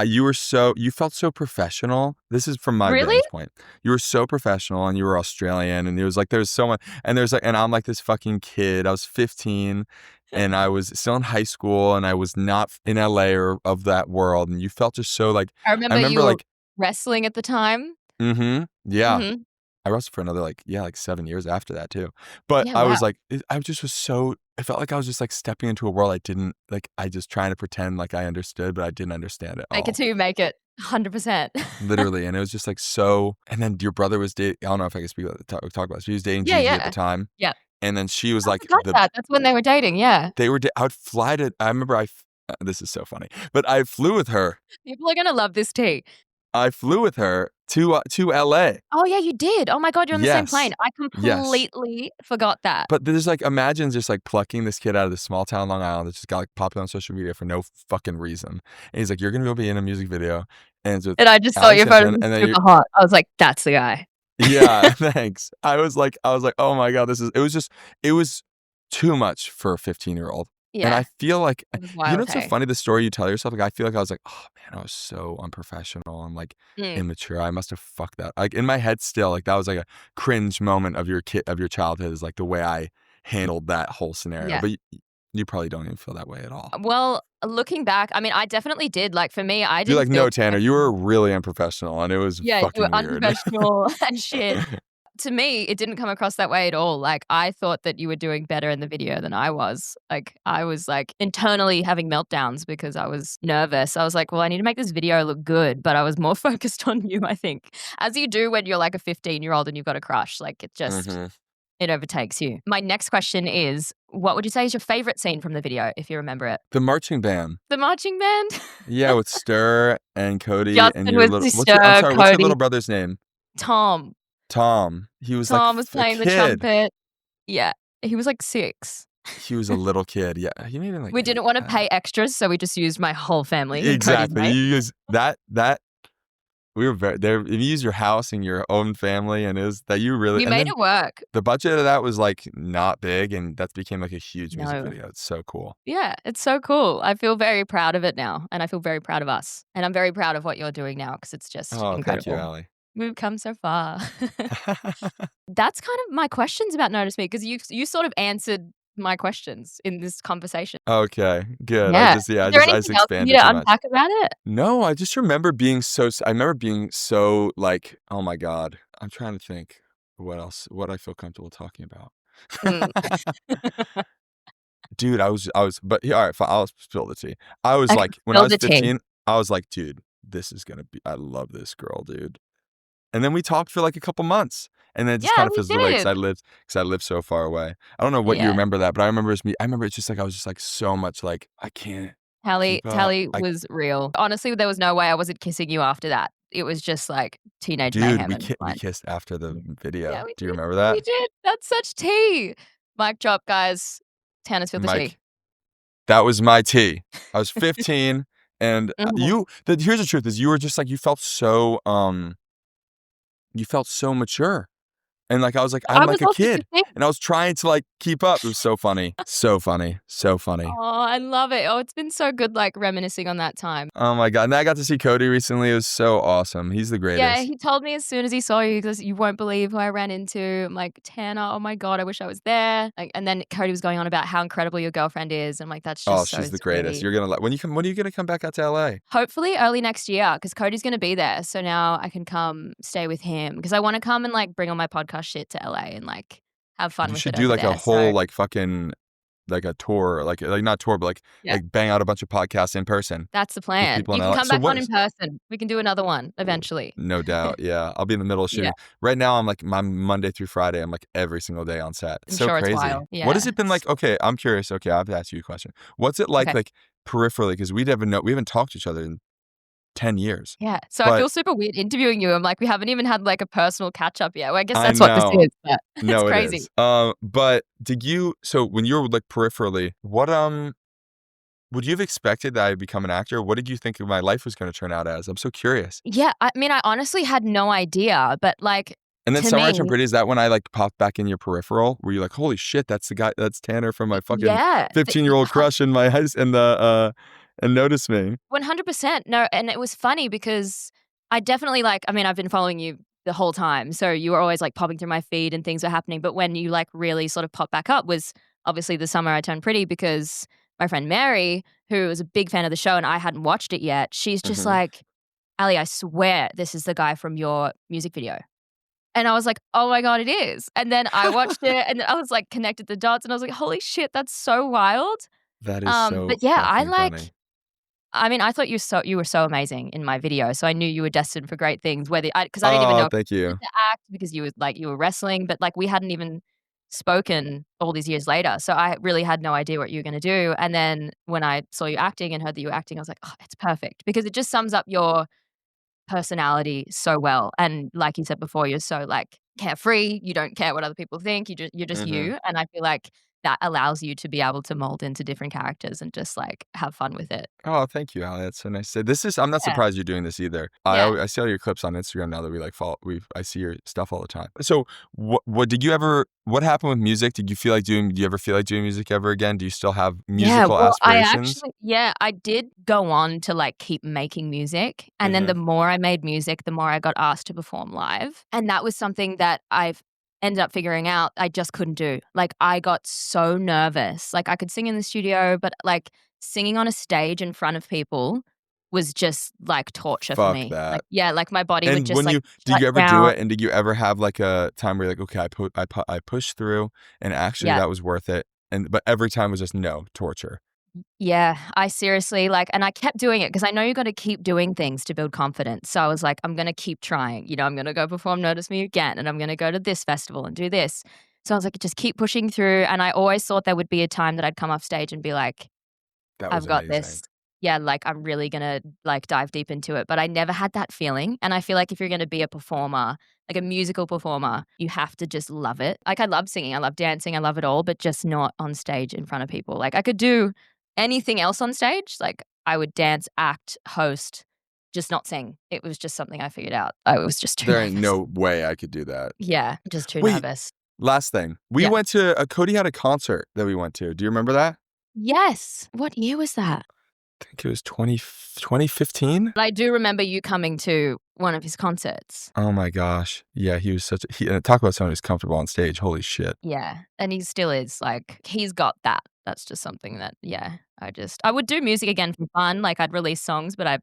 you felt so professional. This is from my Really? vantage point. You were so professional and you were Australian and it was like there's so much and there's like and I'm like this fucking kid. I was 15 and I was still in high school and I was not in LA or of that world and you felt just so like I I remember you remember were like wrestling at the time. yeah. Mhm. I wrestled for another like 7 years after that too. But Yeah, I was wow. like I just was so I felt like I was just like stepping into a world I didn't like I just trying to pretend like I understood, but I didn't understand it Make it all. till you make it. 100%. Literally, and it was just like so and then your brother was dating I don't know if I can speak about talk about this. He was dating Yeah, Gigi at the yeah. time, Yeah. and then she was I like forgot that. That's when they were dating, yeah. they were I would fly to I remember this is so funny, but I flew with her. People are gonna love this tea. I flew with her to LA. Oh, yeah, you did. Oh my god, you're on the same Yes. plane. I Yes. completely forgot that. But there's like imagine just like plucking this kid out of this small town Long Island that just got like popular on social media for no fucking reason. And he's like, you're gonna go be in a music video, and it's with And I just thought Allie your photos Simpson, were and then you super hot. I was like, "That's the guy." yeah, thanks. I was like, oh my God, it was too much for a 15-year-old. And Yeah, I feel like it was you know wild, what's so hey? funny? The story you tell yourself, like I feel like I was like, oh man, I was so unprofessional and like Mm, immature. I must have fucked that. Like in my head still, like that was like a cringe moment of your childhood is like the way I handled that whole scenario. yeah. But you probably don't even feel that way at all. Well, looking back, I mean, I definitely did. Like, for me, I You're didn't like, feel no, Tanner, you were professional. really unprofessional and it was Yeah, you were fucking weird. unprofessional and shit. To me, it didn't come across that way at all. Like, I thought that you were doing better in the video than I was. Like, I was like internally having meltdowns because I was nervous. I was like, well, I need to make this video look good, but I was more focused on you, I think, as you do when you're like a 15-year-old and you've got a crush. Like, hmm it overtakes you. My next question is, what would you say is your favorite scene from the video, if you remember it? The marching band. The marching band? Yeah, with Stir and Cody and Justin your was little I'm Sister, sorry, what's your Cody, little brother's name? Tom. Tom. He was like Tom was a playing the kid. trumpet. Yeah, he was like 6. He was a little kid. Yeah, he may have been like We 8. didn't wanna I don't know. pay extras, so we just used my whole family in Cody's Exactly. name. You use that we were very there. You use your house and your own family, and it was that you really. We And made then it work. the budget of that was like not big, and that became like a huge music No. video. It's so cool. Yeah, it's so cool. I feel very proud of it now, and I feel very proud of us, and I'm very proud of what you're doing now because it's just Oh, thank you, incredible. Allie. We've come so far. That's kind of my questions about Notice Me because you sort of answered my questions in this conversation. Okay, good. Yeah. Is there I just anything else you need expanded to too much. unpack about it? No, I just remember being I remember being so like, oh my God. I'm trying to think what I feel comfortable talking about. Mm. Dude, but yeah, all right, fine, I'll spill the tea. I was Okay, like, when I spill was the tea. 15, I was like, dude, this is gonna be, I love this girl, dude. And then we talked for like a couple months, and then it just Yeah, kind of we fizzled away did. because I lived so far away. I don't know what you Yeah. remember that, but I remember I remember it's just like I was just like so much like I can't keep up. Tally was real. Honestly, there was no way I wasn't kissing you after that. It was just like teenage Dude, mayhem and we fun. kissed after the Yeah. Yeah, video. we Do you did. remember that? We did. That's such tea. Mic drop, guys. Tanner's feel the tea. Mike, that was my tea. I was 15, and Mhm. here's the truth is you were just like you felt so mature. And, like, I was like, "I'm I like was a also kid," 15. and I was trying to, like, keep up. It was so funny. So funny. So funny. Oh, I love it. Oh, it's been so good, like, reminiscing on that time. Oh my god, and I got to see Cody recently. It was so awesome. He's the Yeah, greatest. he told me as soon as he saw you, he goes, "You won't believe who I ran into." I'm like, "Tanner, oh my god, I wish I was there." Like, and then Cody was going on about how incredible your girlfriend is. I'm like, "That's Oh, just so she's the greatest. sweet." You're gonna like when are you gonna come back out to LA? Hopefully early next year, because Cody's gonna be there, so now I can come stay with him, because I wanna come and, like, bring all my podcast shit to LA and, like, have fun You with should it do, over like, a there, whole, so like, fucking like, a tour, like, not tour, but, yeah, like, bang out a bunch of podcasts in person that's the with plan. people in You can LA. come So back what on in is person. We can do another one eventually. No doubt, yeah. I'll be in the middle of Yeah, shooting. Right now, I'm, like my Monday through Friday, I'm, like, every single day on set. It's I'm so sure it's crazy. wild. What has Yeah, it been it's like okay, I'm curious. Okay, I have to ask you a question. What's it okay. like, peripherally? Because we haven't talked to each other in 10 years. Yeah, so I But feel super weird interviewing you. I'm like, we haven't even had, like, a personal catch up yet. Well, I guess I that's what this know. is, but it's No, it crazy. is. But did you so when you were, like, peripherally, would you have expected that I'd become an actor? What did you think my life was gonna turn out as? I'm so curious. Yeah, I mean, I honestly had no idea, but, like, And then to Summer I me Turned Pretty, is that when I, like, popped back in your peripheral? Were you like, "Holy shit, that's Tanner from my fucking yeah, 15-year-old crush in my high s in the, and Notice Me." 100%. No, and it was funny because I definitely, like, I mean, I've been following you the whole time, so you were always, like, popping through my feed and things were happening, but when you, like, really sort of popped back up was obviously the summer I turned pretty, because my friend Mary, who was a big fan of the show and I hadn't watched it yet, she's just Mhm. like, "Ali, I swear this is the guy from your music video." And I was like, "Oh my god, it is." And then I watched it and I was like, connected the dots and I was like, "Holy shit, that's so wild." That is so But yeah, fucking funny. I mean, I thought you were so amazing in my video, so I knew you were destined for great things, whether because I didn't even Oh, know if thank you you. wanted to act because you were wrestling, but, like, we hadn't even spoken all these years later, so I really had no idea what you were gonna do, and then when I saw you acting and heard that you were acting, I was like, "Oh, it's perfect," because it just sums up your personality so well, and like you said before, you're so, like, carefree, you don't care what other people think, you're just Mhm. you, and I feel like that allows you to be able to mold into different characters and just, like, have fun with it. Oh, thank you, Allie. That's so nice to say. This is I'm not Yeah, surprised you're doing this either. yeah. I see all your clips on Instagram now that we, like, follow I see your stuff all the time. So, what happened with music? Do you ever feel like doing music ever again? Do you still have Yeah, musical well, aspirations? I did go on to, like, keep making music, and then the Mhm. more I made music, the more I got asked to perform live, and that was something that I've ended up figuring out I just couldn't do. Like, I got so nervous. Like, I could sing in the studio, but, like, singing on a stage in front of people was just, like, torture for Fuck me. Like, that. yeah, like, my body would And just, when like, did shut you ever do down. it, and did you ever have, like, a time where you're like, "Okay, I pushed through, and actually Yeah. that was worth it," but every time was just, no, torture? Yeah, I seriously, like, and I kept doing it because I know you gotta keep doing things to build confidence. So I was like, "I'm gonna keep trying." I'm gonna go perform Notice Me again, and I'm gonna go to this festival and do this. So I was like, "Just keep pushing through," and I always thought there would be a time that I'd come off stage and be like, That was "I've got amazing. this." Yeah, like, I'm really gonna, like, dive deep into it, but I never had that feeling, and I feel like if you're gonna be a performer, like a musical performer, you have to just love it. Like, I love singing, I love dancing, I love it all, but just not on stage in front of people. Like, I could do anything else on stage, like, I would dance, act, host, just not sing. It was just something I figured out. I was just too There ain't nervous. no way I could do that. Yeah, just too Wait, nervous. last thing. We Yeah. went to Cody had a concert that we went to. Do you remember that? Yes. What year was that? think it was 2015. But I do remember you coming to one of his concerts. Oh my gosh. Yeah, he was talk about someone who's comfortable on stage. Holy shit. Yeah. And he still is. Like, he's got that. That's just something that, yeah, I would do music again for fun. Like, I'd release songs, but I'd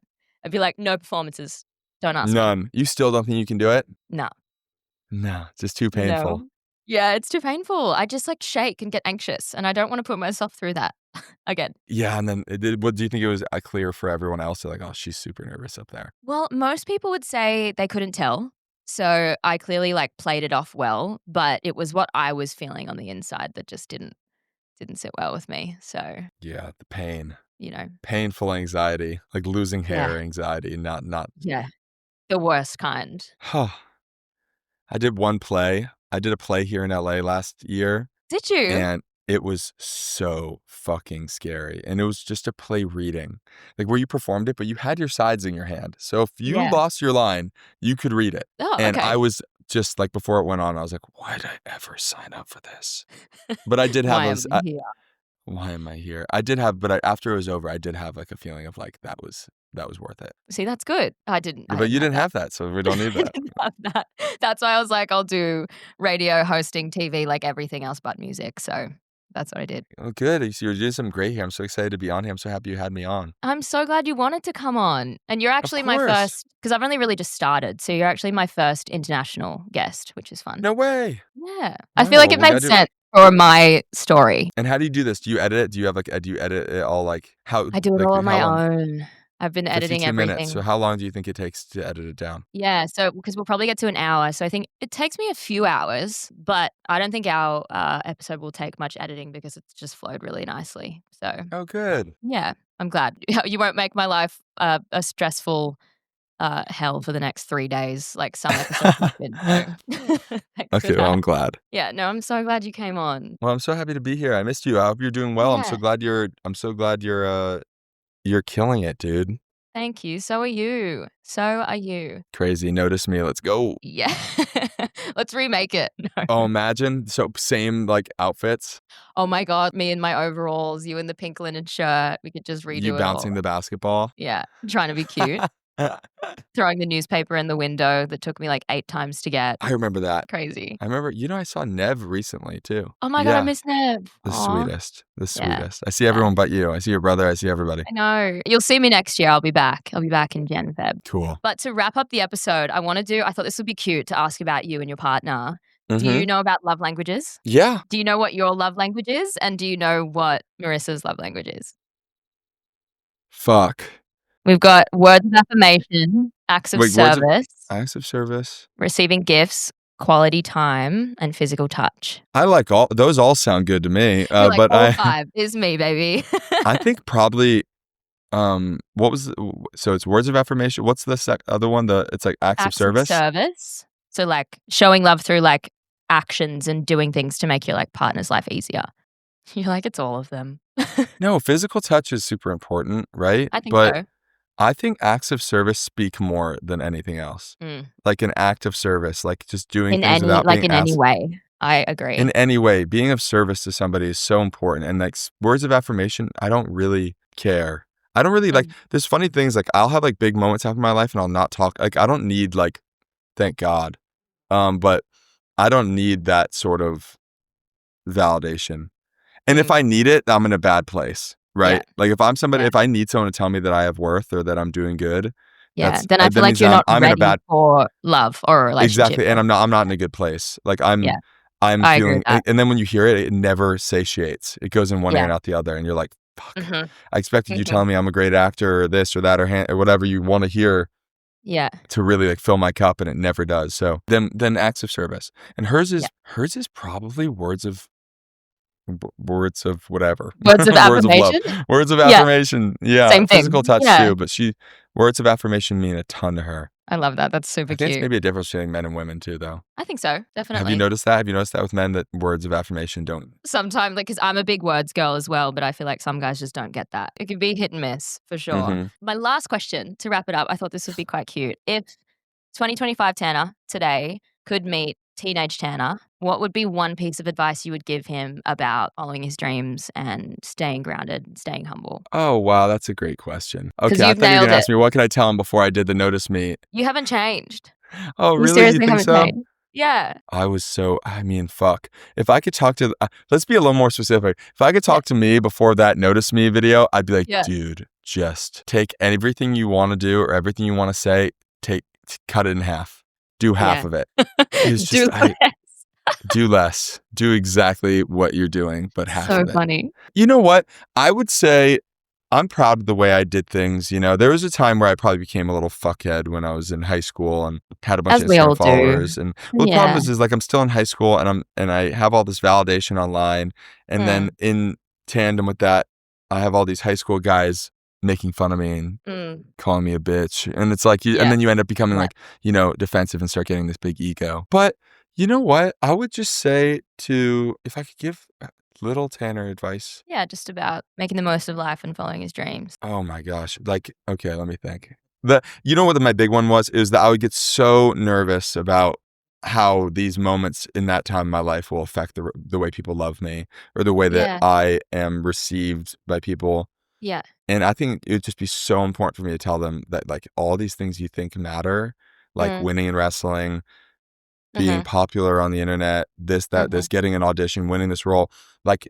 be like, no performances. Don't ask me. None. You still don't think you can do it? No. No, it's just too painful. No. Yeah, it's too painful. I just like shake and get anxious, and I don't want to put myself through that again. Yeah, and then what do you think it was clear for everyone else? They're like, oh, she's super nervous up there. Well, most people would say they couldn't tell. So I clearly like played it off well, but it was what I was feeling on the inside that just didn't sit well with me. So, Yeah, the pain. you know, Painful anxiety, like losing yeah, hair anxiety, not. yeah, the worst kind. Huh. I did one play. I did a play here in LA last year, Did you? and it was so fucking scary. And it was just a play reading, like where you performed it, but you had your sides in your hand. So if you Yeah. lost your line, you could read it. Oh, And okay. I was just like, before it went on, I was like, why did I ever sign up for this? But I did have Why am those. I here? Why am I here? I did have, but after it was over, I did have like a feeling of like that was worth it. See, that's good. I didn't But you have didn't that. have that, so we don't need I that. didn't have that. That's why I was like, I'll do radio, hosting, TV, like everything else but music. So that's what I did. Oh, good. So you're doing some great here. I'm so excited to be on here. I'm so happy you had me on. I'm so glad you wanted to come on. And you're Of actually my course. first, because I've only really just started. So you're actually my first international guest, which is fun. No way. Yeah. I feel like Wow, it we made gotta do- sense for my story. And how do you do this? Do you edit it? Do you have do you edit it all like how? I do it like, all on my how long? own. I've been editing 52 minutes. everything. So how long do you think it takes to edit it down? Yeah, so because we'll probably get to an hour, so I think it takes me a few hours, but I don't think our episode will take much editing because it's just flowed really nicely. So Oh, good. yeah, I'm glad you won't make my life a stressful hell for the next 3 days, like some episodes have been. So thanks for Okay, well, that. I'm glad. Yeah, no, I'm so glad you came on. Well, I'm so happy to be here. I missed you. I hope you're doing well. I'm so Yeah. glad you're killing it, dude. Thank you. So are you. So are you. Crazy. Notice me. Let's go. Yeah. Let's remake it. No. Oh, imagine. So same like outfits. Oh my God, me in my overalls, you in the pink linen shirt. We could just redo You it bouncing all. the basketball. Yeah, trying to be cute. Throwing the newspaper in the window that took me like 8 times to get. I remember that. Crazy. I remember, I saw Nev recently too. Oh my God, I Yeah, miss Nev. the Aw. sweetest. The Yeah. sweetest. I see everyone but you. I see your brother. I see everybody. I know. You'll see me next year. I'll be back. I'll be back in Jan, Feb. Cool. But to wrap up the episode, I thought this would be cute to ask about you and your partner. Do Mhm. you know about love languages? Yeah. Do you know what your love language is? And do you know what Marissa's love language is? Fuck. We've got words of affirmation, acts of Wait, words of- service, Acts of service. receiving gifts, quality time, and physical touch. I like those. All sound good to me. You're like, But all I 5 is me, baby. I think probably what was so it's words of affirmation. What's the other one? It's like acts of service. So like showing love through like actions and doing things to make your like partner's life easier. You're like, it's all of them. No, physical touch is super important, right? I think But so. I think acts of service speak more than anything else. Mm. Like an act of service, like just doing In things any without like being in any asked. way. I agree. In any way, being of service to somebody is so important. And like words of affirmation, I don't really care. I don't really like, there's funny things, like I'll have like big moments happen in my life and I'll not talk. Like I don't need like, thank God. But I don't need that sort of validation. And if I need it, I'm in a bad place, right? Yeah. Like if I'm somebody, Yeah. if I need someone to tell me that I have worth or that I'm doing good, Yeah. Then I feel like means you're not I'm ready in a bad, for love or a relationship. exactly. And I'm not in a good place. Like I'm Yeah. I agree feeling, with that. and then when you hear it, it never satiates. It goes in one ear Yeah. and out the other. And you're like, fuck, Mhm. I expected you Mhm. telling me I'm a great actor or this or that or whatever you want to hear Yeah. to really like fill my cup, and it never does. So then acts of service. And hers is probably words of whatever. Words of Words of love. affirmation? Words of Yeah. affirmation. Yeah. Same thing. Physical touch Yeah. too, but words of affirmation mean a ton to her. I love that. That's super I think it's cute. maybe a difference between men and women too, though. I think so. Definitely. Have you noticed that? Have you noticed that with men, that words of affirmation don't? Sometimes, like, because I'm a big words girl as well, but I feel like some guys just don't get that. It can be hit and miss for sure. Mhm. My last question to wrap it up, I thought this would be quite cute. If 2025 Tanner today could meet teenage Tanner, what would be one piece of advice you would give him about following his dreams and staying grounded and staying humble? Oh, wow. That's a great question. 'Cause Okay. I you've thought you were going nailed to it. ask me, what can I tell him before I did the notice me? You haven't changed. Oh, You really? You seriously think haven't so? changed. Yeah. I mean, fuck. If I could talk to, let's be a little more specific. If I could talk to me before that notice me video, I'd be like, Yeah. dude, just take everything you want to do or everything you want to say, cut it in half. Do half Yeah. of it. It's Do just, do less. Do exactly what you're doing, but half so of it. funny. You know what? I would say I'm proud of the way I did things. You know, there was a time where I probably became a little fuckhead when I was in high school and had a bunch As of we all Instagram followers. do. And well, the problem Yeah. is like I'm still in high school and I have all this validation online. And then in tandem with that, I have all these high school guys making fun of me and calling me a bitch. And it's like, and then you end up becoming like, you know, defensive and start getting this big ego. But you know what? I would just say if I could give little Tanner advice. Yeah, just about making the most of life and following his dreams. Oh my gosh. Like, okay, let me think. You know what my big one was? Is that I would get so nervous about how these moments in that time in my life will affect the way people love me or the way that I am received by people. Yeah. And I think it would just be so important for me to tell them that like all these things you think matter, like winning in wrestling, being popular on the internet, this, getting an audition, winning this role, like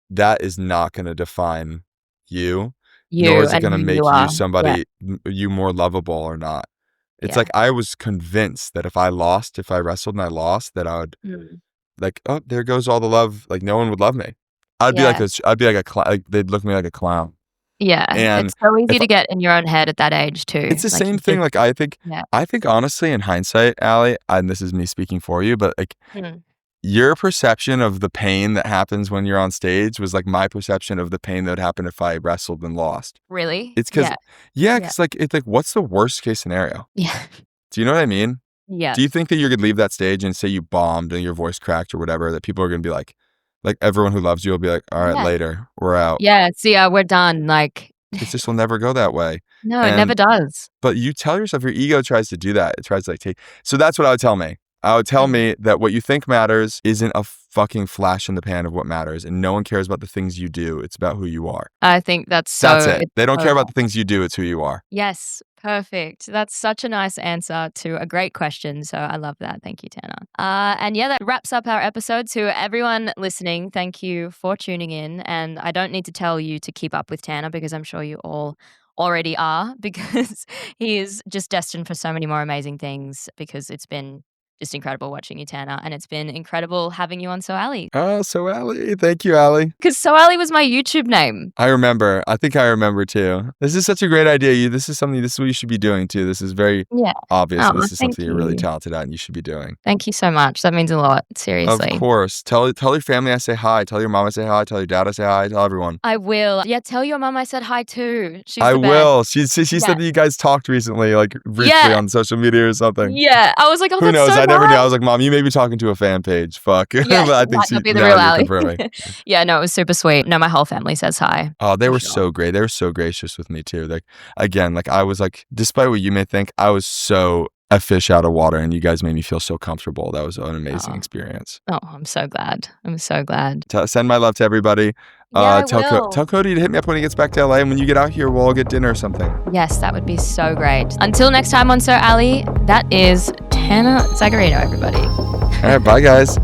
that is not going to define you, nor is it going to make you somebody, you more lovable or not. It's like, I was convinced that if I wrestled and I lost, that I would like, oh, there goes all the love. Like no one would love me. I'd be like they'd look at me like a clown. Yeah. And it's so easy to get in your own head at that age too. It's the same thing. Like I think honestly in hindsight, Allie, and this is me speaking for you, but like your perception of the pain that happens when you're on stage was like my perception of the pain that would happen if I wrestled and lost. Really? It's because it's like what's the worst case scenario? Yeah. Do you know what I mean? Yeah. Do you think that you're gonna leave that stage and say you bombed and your voice cracked or whatever, that people are gonna be like everyone who loves you will be like, all right, later, we're out. Yeah, see ya, we're done. Like it just will never go that way. No, it never does. But you tell yourself, your ego tries to do that. It tries to like take. So that's what I would tell me. I would tell me that what you think matters isn't a fucking flash in the pan of what matters, and no one cares about the things you do. It's about who you are. I think that's it. They don't care about the things you do. It's who you are. Yes, perfect. That's such a nice answer to a great question. So I love that. Thank you, Tanner. And that wraps up our episode. To everyone listening, thank you for tuning in. And I don't need to tell you to keep up with Tanner because I'm sure you all already are, because he is just destined for so many more amazing things, because it's been just incredible watching you, Tanner. And it's been incredible having you on So Alli. Oh, So Alli. Thank you, Alli. Because So Alli was my YouTube name. I remember. I think I remember too. This is such a great idea. This is what you should be doing too. This is very obvious. This is something you're really talented at and you should be doing. Thank you so much. That means a lot. Seriously. Of course. Tell your family I say hi. Tell your mom I say hi. Tell your dad I say hi. Tell everyone. I will. Yeah, tell your mom I said hi too. I will. She said that you guys talked recently, like briefly on social media or something. Yeah. I was like, oh, who knows? So I never knew. I was like, Mom, you may be talking to a fan page. Fuck. Yeah, but I think might be the real Alli. Yeah, no, it was super sweet. No, my whole family says hi. Oh, they were so great. They were so gracious with me too. Like, again, like I was like, despite what you may think, I was so a fish out of water, and you guys made me feel so comfortable. That was an amazing experience. Oh, I'm so glad. I'm so glad. Send my love to everybody. Tell Cody to hit me up when he gets back to LA, and when you get out here, we'll all get dinner or something. Yes, that would be so great. Until next time on So Alli, that is Tanner Zagarino, everybody. All right, bye guys.